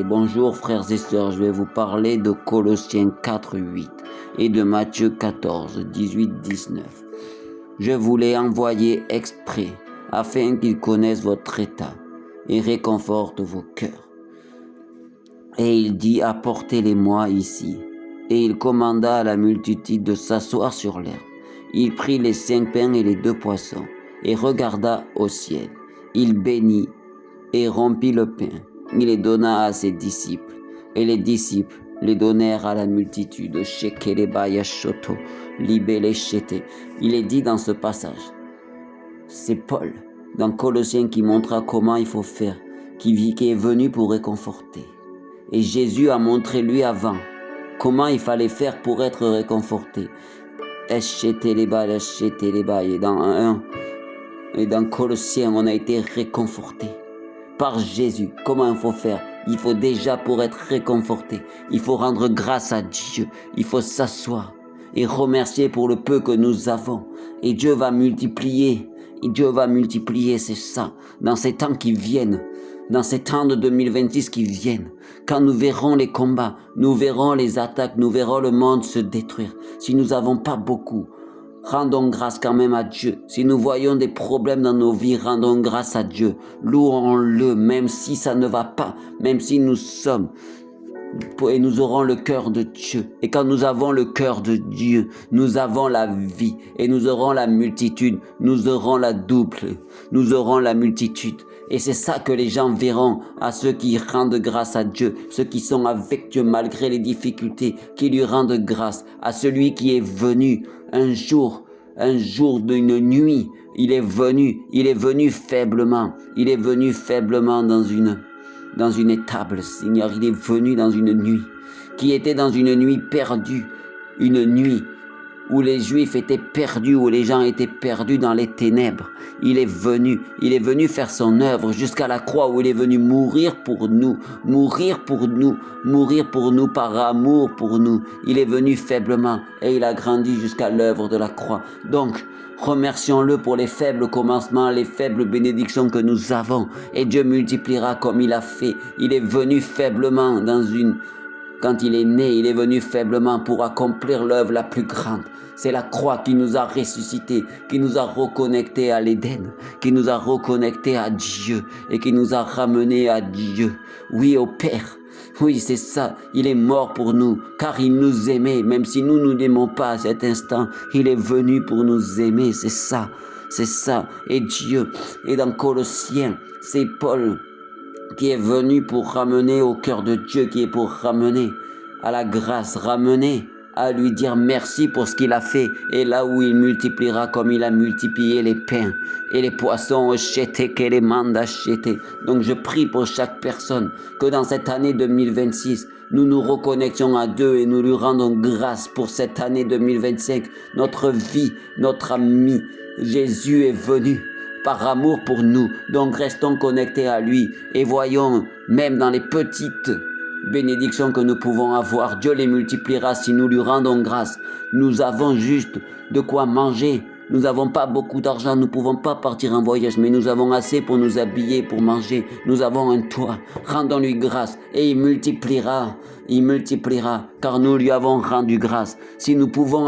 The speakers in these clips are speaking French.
Bonjour frères et sœurs, je vais vous parler de Colossiens 4:8 et de Matthieu 14:18-19. Je vous l'ai envoyé exprès afin qu'ils connaissent votre état et réconfortent vos cœurs. Et il dit, apportez-les-moi ici. Et il commanda à la multitude de s'asseoir sur l'herbe. Il prit les 5 pains et les 2 poissons et regarda au ciel. Il bénit et rompit le pain. Il les donna à ses disciples, et les disciples les donnèrent à la multitude. Il est dit dans ce passage, c'est Paul, dans Colossiens, qui montra comment il faut faire, qui est venu pour réconforter. Et Jésus a montré lui avant comment il fallait faire pour être réconforté. Et dans Colossiens, on a été réconforté par Jésus. Comment il faut faire? Il faut déjà, pour être réconforté, il faut rendre grâce à Dieu. Il faut s'asseoir et remercier pour le peu que nous avons. Et Dieu va multiplier. Et Dieu va multiplier, c'est ça. Dans ces temps qui viennent, dans ces temps de 2026 qui viennent, quand nous verrons les combats, nous verrons les attaques, nous verrons le monde se détruire. Si nous n'avons pas beaucoup, rendons grâce quand même à Dieu. Si nous voyons des problèmes dans nos vies, rendons grâce à Dieu. Louons-le, même si ça ne va pas, même si nous sommes. Et nous aurons le cœur de Dieu. Et quand nous avons le cœur de Dieu, nous avons la vie. Et nous aurons la multitude. Nous aurons la double. Nous aurons la multitude. Et c'est ça que les gens verront à ceux qui rendent grâce à Dieu, ceux qui sont avec Dieu malgré les difficultés, qui lui rendent grâce. À celui qui est venu un jour d'une nuit, il est venu faiblement. Il est venu faiblement dans une étable, Seigneur. Il est venu dans une nuit, qui était dans une nuit perdue, une nuit où les Juifs étaient perdus, où les gens étaient perdus dans les ténèbres. Il est venu faire son œuvre jusqu'à la croix, où il est venu mourir pour nous par amour pour nous. Il est venu faiblement et il a grandi jusqu'à l'œuvre de la croix. Donc, remercions-le pour les faibles commencements, les faibles bénédictions que nous avons. Et Dieu multipliera comme il a fait. Il est venu faiblement quand il est né, il est venu faiblement pour accomplir l'œuvre la plus grande. C'est la croix qui nous a ressuscités, qui nous a reconnectés à l'Éden, qui nous a reconnectés à Dieu et qui nous a ramenés à Dieu. Oui, au Père. Oui, c'est ça. Il est mort pour nous, car il nous aimait. Même si nous ne l'aimons pas à cet instant, il est venu pour nous aimer. C'est ça. C'est ça. Et Dieu. Et dans Colossiens, c'est Paul qui est venu pour ramener au cœur de Dieu, qui est pour ramener à la grâce, ramener à lui dire merci pour ce qu'il a fait. Et là où il multipliera comme il a multiplié les pains et les poissons, donc je prie pour chaque personne que dans cette année 2026, nous nous reconnections à Dieu et nous lui rendons grâce pour cette année 2025. Notre vie, notre ami, Jésus est venu par amour pour nous. Donc restons connectés à lui et voyons, même dans les petites bénédictions que nous pouvons avoir, Dieu les multipliera si nous lui rendons grâce. Nous avons juste de quoi manger. Nous n'avons pas beaucoup d'argent, nous ne pouvons pas partir en voyage, mais nous avons assez pour nous habiller, pour manger. Nous avons un toit. Rendons-lui grâce et il multipliera, car nous lui avons rendu grâce. Si nous pouvons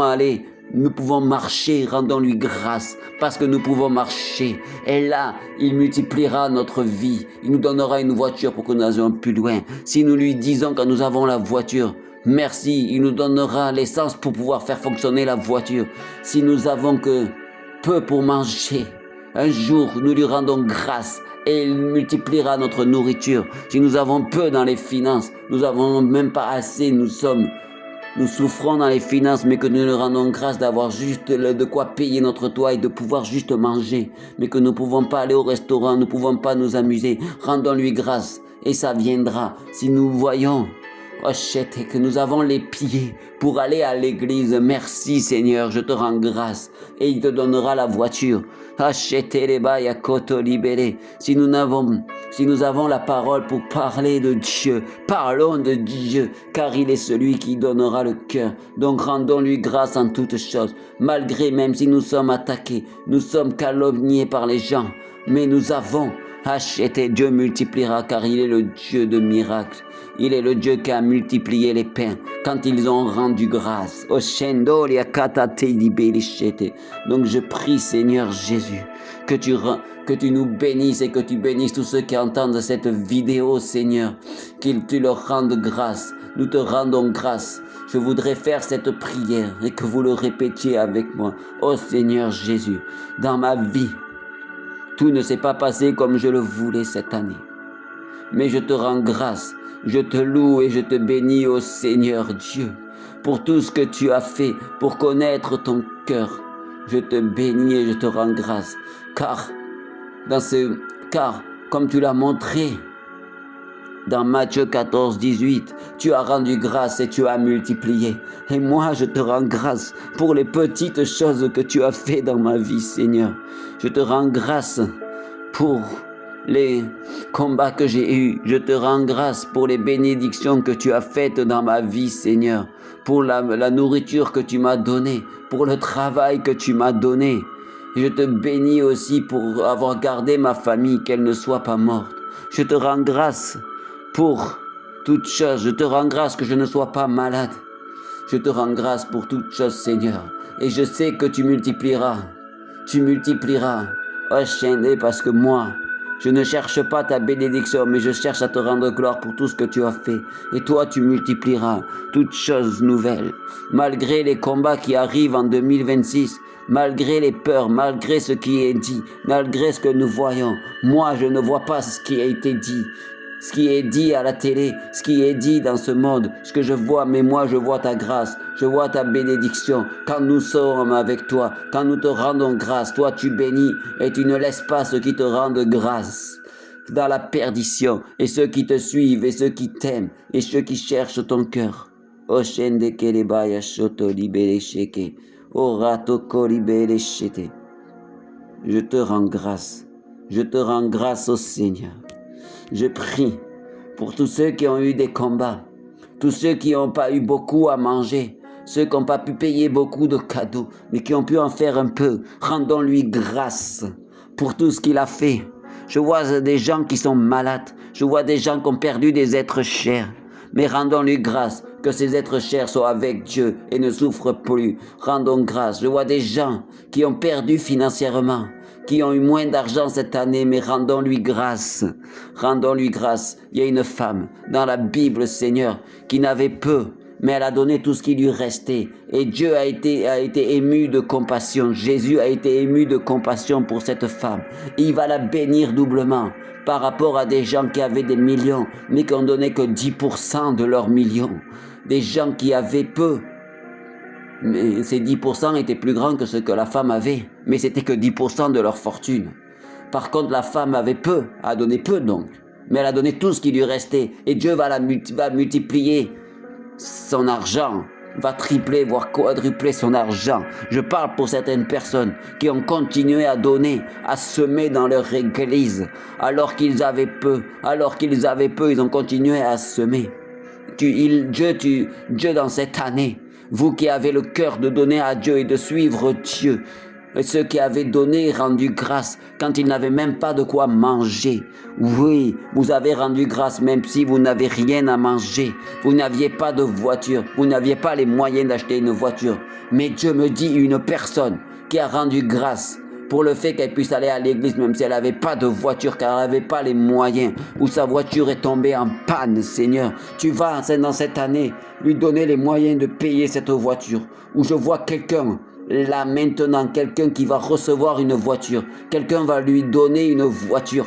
nous pouvons marcher, rendons-lui grâce, parce que nous pouvons marcher. Et là, il multipliera notre vie. Il nous donnera une voiture pour que nous allions plus loin. Si nous lui disons quand nous avons la voiture, merci, il nous donnera l'essence pour pouvoir faire fonctionner la voiture. Si nous avons que peu pour manger, un jour, nous lui rendons grâce et il multipliera notre nourriture. Si nous avons peu dans les finances, nous n'avons même pas assez, nous souffrons dans les finances, mais que nous nous rendons grâce d'avoir juste de quoi payer notre toit et de pouvoir juste manger. Mais que nous ne pouvons pas aller au restaurant, nous ne pouvons pas nous amuser. Rendons-lui grâce et ça viendra. Si nous voyons, que nous avons les pieds pour aller à l'église, merci Seigneur, je te rends grâce. Et il te donnera la voiture. Si nous avons la parole pour parler de Dieu, parlons de Dieu, car il est celui qui donnera le cœur. Donc rendons-lui grâce en toutes choses, malgré même si nous sommes attaqués, nous sommes calomniés par les gens, mais nous avons Achetez, Dieu multipliera car il est le Dieu de miracles. Il est le Dieu qui a multiplié les pains quand ils ont rendu grâce. Donc je prie, Seigneur Jésus, que tu nous bénisses et que tu bénisses tous ceux qui entendent cette vidéo, Seigneur, que tu leur rendes grâce. Nous te rendons grâce. Je voudrais faire cette prière et que vous le répétiez avec moi. Oh Seigneur Jésus, dans ma vie, tout ne s'est pas passé comme je le voulais cette année. Mais je te rends grâce. Je te loue et je te bénis, ô Seigneur Dieu, pour tout ce que tu as fait, pour connaître ton cœur. Je te bénis et je te rends grâce. Car, comme tu l'as montré dans Matthieu 14, 18, tu as rendu grâce et tu as multiplié. Et moi, je te rends grâce pour les petites choses que tu as fait dans ma vie, Seigneur. Je te rends grâce pour les combats que j'ai eus. Je te rends grâce pour les bénédictions que tu as faites dans ma vie, Seigneur, pour la nourriture que tu m'as donnée, pour le travail que tu m'as donné. Je te bénis aussi pour avoir gardé ma famille, qu'elle ne soit pas morte. Je te rends grâce pour toutes choses. Je te rends grâce que je ne sois pas malade. Je te rends grâce pour toutes choses, Seigneur. Et je sais que tu multiplieras. Tu multiplieras. Oh, Seigneur, parce que moi, je ne cherche pas ta bénédiction, mais je cherche à te rendre gloire pour tout ce que tu as fait. Et toi, tu multiplieras toutes choses nouvelles. Malgré les combats qui arrivent en 2026, malgré les peurs, malgré ce qui est dit, malgré ce que nous voyons, moi, je ne vois pas ce qui a été dit. Ce qui est dit à la télé, ce qui est dit dans ce monde, ce que je vois, mais moi je vois ta grâce, je vois ta bénédiction. Quand nous sommes avec toi, quand nous te rendons grâce, toi tu bénis et tu ne laisses pas ceux qui te rendent grâce dans la perdition, et ceux qui te suivent, et ceux qui t'aiment, et ceux qui cherchent ton cœur. Je te rends grâce, je te rends grâce au Seigneur. Je prie pour tous ceux qui ont eu des combats, tous ceux qui n'ont pas eu beaucoup à manger, ceux qui n'ont pas pu payer beaucoup de cadeaux, mais qui ont pu en faire un peu. Rendons-lui grâce pour tout ce qu'il a fait. Je vois des gens qui sont malades, je vois des gens qui ont perdu des êtres chers, mais rendons-lui grâce que ces êtres chers soient avec Dieu et ne souffrent plus. Rendons grâce. Je vois des gens qui ont perdu financièrement, qui ont eu moins d'argent cette année, mais rendons-lui grâce. Rendons-lui grâce. Il y a une femme dans la Bible, Seigneur, qui n'avait peu, mais elle a donné tout ce qui lui restait. Et Dieu a été ému de compassion. Jésus a été ému de compassion pour cette femme. Il va la bénir doublement par rapport à des gens qui avaient des millions, mais qui n'ont donné que 10% de leurs millions. Des gens qui avaient peu. Mais ces 10% étaient plus grands que ce que la femme avait, mais c'était que 10% de leur fortune. Par contre, la femme avait peu, a donné peu donc, mais elle a donné tout ce qui lui restait, et Dieu va multiplier son argent, va tripler, voire quadrupler son argent. Je parle pour certaines personnes qui ont continué à donner, à semer dans leur église, alors qu'ils avaient peu, ils ont continué à semer. Dieu dans cette année, vous qui avez le cœur de donner à Dieu et de suivre Dieu, et ceux qui avaient donné et rendu grâce quand ils n'avaient même pas de quoi manger. Oui, vous avez rendu grâce même si vous n'avez rien à manger. Vous n'aviez pas de voiture, vous n'aviez pas les moyens d'acheter une voiture. Mais Dieu me dit une personne qui a rendu grâce pour le fait qu'elle puisse aller à l'église même si elle n'avait pas de voiture, car elle n'avait pas les moyens, ou sa voiture est tombée en panne, Seigneur. Tu vas dans cette année lui donner les moyens de payer cette voiture. Ou je vois quelqu'un là maintenant, quelqu'un qui va recevoir une voiture, quelqu'un va lui donner une voiture,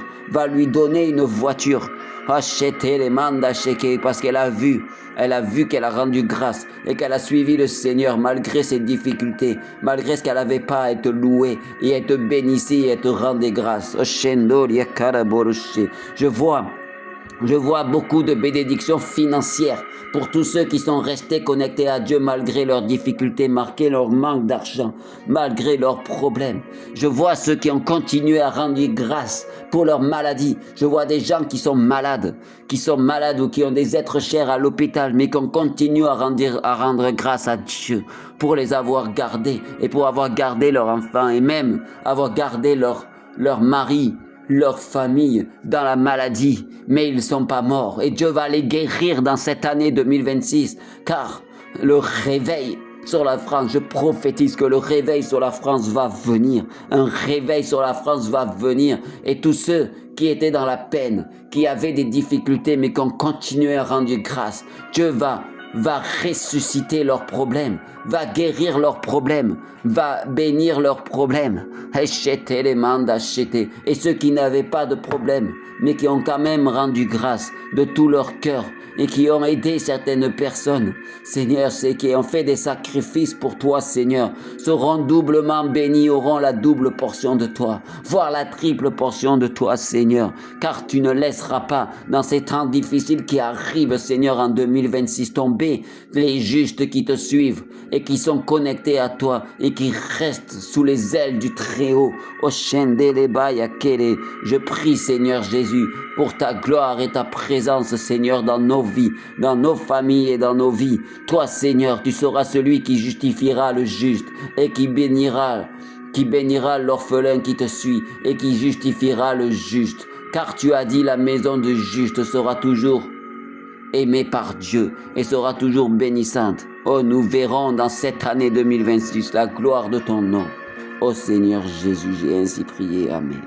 Acheter les mandats parce qu'elle a vu qu'elle a rendu grâce et qu'elle a suivi le Seigneur malgré ses difficultés, malgré ce qu'elle n'avait pas à être louée, et elle te bénissait et elle te rendait grâce. Je vois beaucoup de bénédictions financières pour tous ceux qui sont restés connectés à Dieu malgré leurs difficultés, malgré leur manque d'argent, malgré leurs problèmes. Je vois ceux qui ont continué à rendre grâce pour leur maladie. Je vois des gens qui sont malades ou qui ont des êtres chers à l'hôpital, mais qui ont continué à rendre grâce à Dieu pour les avoir gardés et pour avoir gardé leurs enfants et même avoir gardé leur mari, leur famille dans la maladie, mais ils ne sont pas morts. Et Dieu va les guérir dans cette année 2026, car le réveil sur la France, je prophétise que le réveil sur la France va venir. Un réveil sur la France va venir. Et tous ceux qui étaient dans la peine, qui avaient des difficultés, mais qui ont continué à rendre grâce, Dieu va ressusciter leurs problèmes, va guérir leurs problèmes, va bénir leurs problèmes. Et ceux qui n'avaient pas de problème, mais qui ont quand même rendu grâce de tout leur cœur et qui ont aidé certaines personnes, Seigneur, ceux qui ont fait des sacrifices pour toi, Seigneur, seront doublement bénis, auront la double portion de toi, voire la triple portion de toi, Seigneur, car tu ne laisseras pas dans ces temps difficiles qui arrivent, Seigneur, en 2026, tomber les justes qui te suivent et qui sont connectés à toi et qui restent sous les ailes du Très-Haut. Je prie, Seigneur Jésus, pour ta gloire et ta présence, Seigneur, dans nos vies, dans nos familles et dans nos vies. Toi, Seigneur, tu seras celui qui justifiera le juste et qui bénira l'orphelin qui te suit et qui justifiera le juste. Car tu as dit, la maison du juste sera toujours aimée par Dieu et sera toujours bénissante. Oh, nous verrons dans cette année 2026 la gloire de ton nom. Oh Seigneur Jésus, j'ai ainsi prié. Amen.